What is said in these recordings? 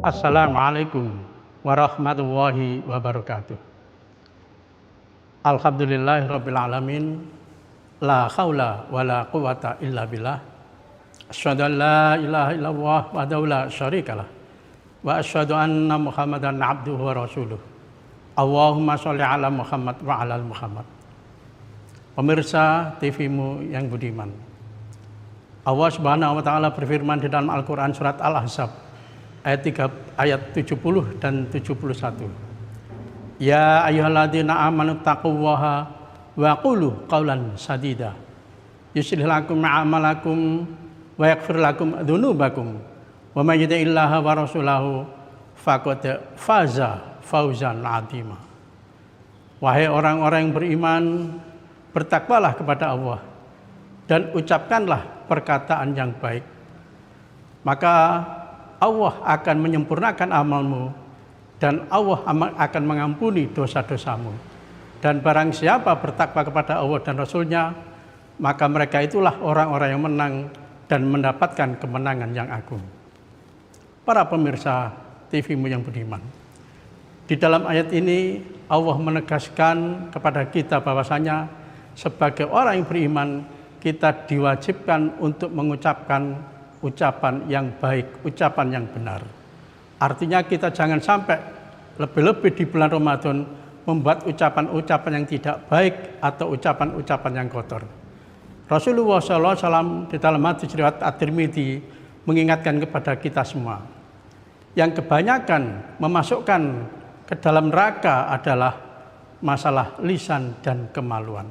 Assalamualaikum warahmatullahi wabarakatuh. Alhamdulillahirabbil alamin. La haula wala quwata illa billah. Asyhadu an la ilaha illallah wahdahu la syarikalah. Wa asyhadu anna Muhammadan abduhu wa rasuluh. Allahumma sholli ala Muhammad wa ala Muhammad. Pemirsa TV-mu yang budiman, Allah Subhanahu wa taala berfirman di dalam Al-Qur'an surat Al-Ahzab ayat 70 dan 71. Ya ayyuhalladzina amanu taqullaha wa qulu qawlan sadida. Yuslih lakum a'malakum wa yaghfir lakum dzunubakum. Wa may yuti'illaha wa rasulahu faqad faza fawzan 'azima. Wahai orang-orang yang beriman, bertakwalah kepada Allah dan ucapkanlah perkataan yang baik. Maka Allah akan menyempurnakan amalmu dan Allah akan mengampuni dosa-dosamu. Dan barang siapa bertakwa kepada Allah dan Rasul-Nya, maka mereka itulah orang-orang yang menang dan mendapatkan kemenangan yang agung. Para pemirsa TV-mu yang budiman, di dalam ayat ini Allah menegaskan kepada kita bahwasanya sebagai orang yang beriman, kita diwajibkan untuk mengucapkan ucapan yang baik, ucapan yang benar. Artinya kita jangan sampai lebih-lebih di bulan Ramadan membuat ucapan-ucapan yang tidak baik atau ucapan-ucapan yang kotor. Rasulullah SAW di dalam hadis riwayat At-Tirmidzi mengingatkan kepada kita semua, yang kebanyakan memasukkan ke dalam neraka adalah masalah lisan dan kemaluan.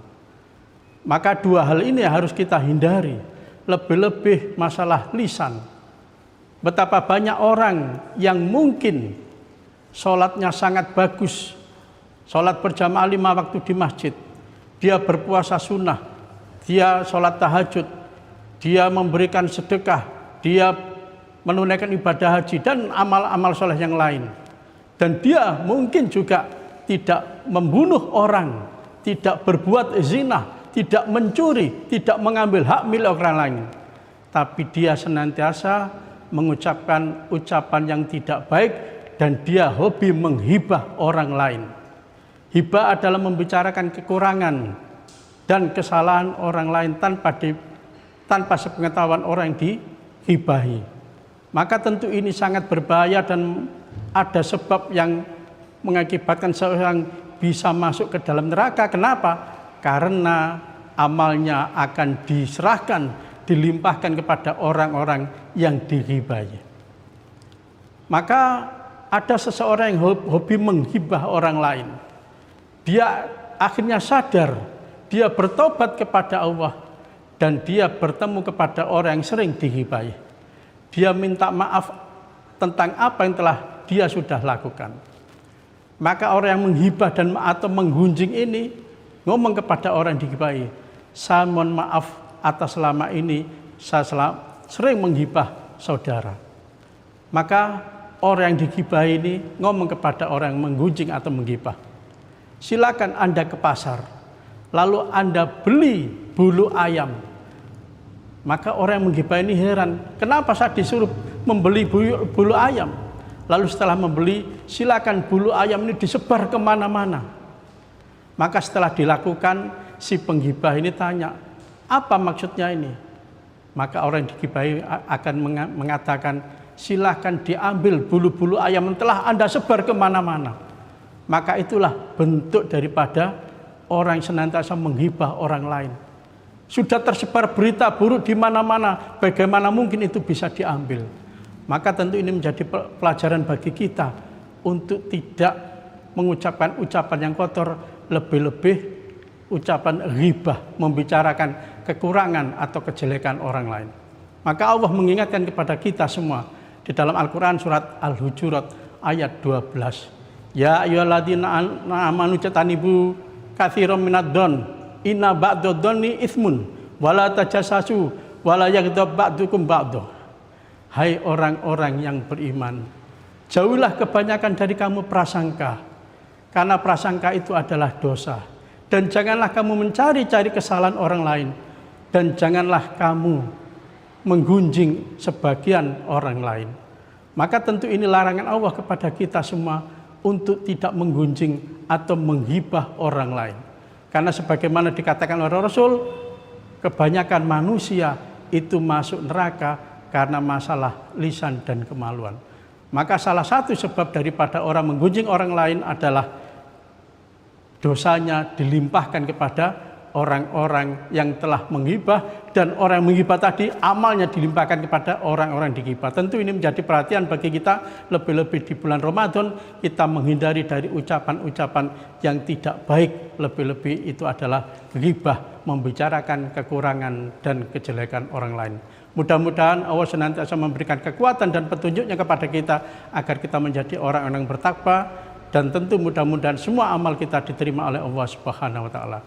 Maka dua hal ini harus kita hindari, lebih-lebih masalah lisan. Betapa banyak orang yang mungkin sholatnya sangat bagus, sholat berjamaah 5 waktu di masjid, dia berpuasa sunnah, dia sholat tahajud, dia memberikan sedekah, dia menunaikan ibadah haji dan amal-amal soleh yang lain. Dan dia mungkin juga tidak membunuh orang, tidak berbuat zina, tidak mencuri, tidak mengambil hak milik orang lain. Tapi dia senantiasa mengucapkan ucapan yang tidak baik dan dia hobi menghibah orang lain. Hibah adalah membicarakan kekurangan dan kesalahan orang lain tanpa sepengetahuan orang yang dihibahi. Maka tentu ini sangat berbahaya dan ada sebab yang mengakibatkan seorang bisa masuk ke dalam neraka. Kenapa? Karena amalnya akan diserahkan, dilimpahkan kepada orang-orang yang dighibahi. Maka ada seseorang yang hobi menghibah orang lain. Dia akhirnya sadar, dia bertobat kepada Allah dan dia bertemu kepada orang yang sering dighibahi. Dia minta maaf tentang apa yang telah dia sudah lakukan. Maka orang yang menghibah dan atau menggunjing ini ngomong kepada orang yang dighibahi, saya mohon maaf atas selama ini saya sering menghibah saudara. Maka orang yang dighibahi ini ngomong kepada orang yang menggunjing atau menghibah, silakan Anda ke pasar, lalu Anda beli bulu ayam. Maka orang yang menghibah ini heran, kenapa saya disuruh membeli bulu ayam? Lalu setelah membeli, silakan bulu ayam ini disebar kemana-mana. Maka setelah dilakukan, si penghibah ini tanya, apa maksudnya ini? Maka orang yang dighibahi akan mengatakan, silahkan diambil bulu-bulu ayam yang telah Anda sebar kemana-mana. Maka itulah bentuk daripada orang yang senantiasa menghibah orang lain. Sudah tersebar berita buruk di mana-mana, bagaimana mungkin itu bisa diambil? Maka tentu ini menjadi pelajaran bagi kita untuk tidak mengucapkan ucapan yang kotor, lebih-lebih ucapan ghibah, membicarakan kekurangan atau kejelekan orang lain. Maka Allah mengingatkan kepada kita semua di dalam Al-Quran surat Al-Hujurat ayat 12. Ya ayyuhalladzina amanu jatanibu katsiran minadh-dhon inna ba'dadh-dhonni itsmun wala tajassasu wala yaghdab ba'dukum ba'dha. Hai orang-orang yang beriman, jauhilah kebanyakan dari kamu prasangka, karena prasangka itu adalah dosa. Dan janganlah kamu mencari-cari kesalahan orang lain, dan janganlah kamu menggunjing sebagian orang lain. Maka tentu ini larangan Allah kepada kita semua untuk tidak menggunjing atau menghibah orang lain. Karena sebagaimana dikatakan oleh Rasul, kebanyakan manusia itu masuk neraka karena masalah lisan dan kemaluan. Maka salah satu sebab daripada orang menggunjing orang lain adalah dosanya dilimpahkan kepada orang-orang yang telah menghibah, dan orang yang menghibah tadi amalnya dilimpahkan kepada orang-orang digibah. Tentu ini menjadi perhatian bagi kita, lebih-lebih di bulan Ramadan kita menghindari dari ucapan-ucapan yang tidak baik, lebih-lebih itu adalah ghibah, membicarakan kekurangan dan kejelekan orang lain. Mudah-mudahan Allah senantiasa memberikan kekuatan dan petunjuknya kepada kita agar kita menjadi orang-orang yang bertakwa, dan tentu mudah-mudahan semua amal kita diterima oleh Allah Subhanahu wa taala.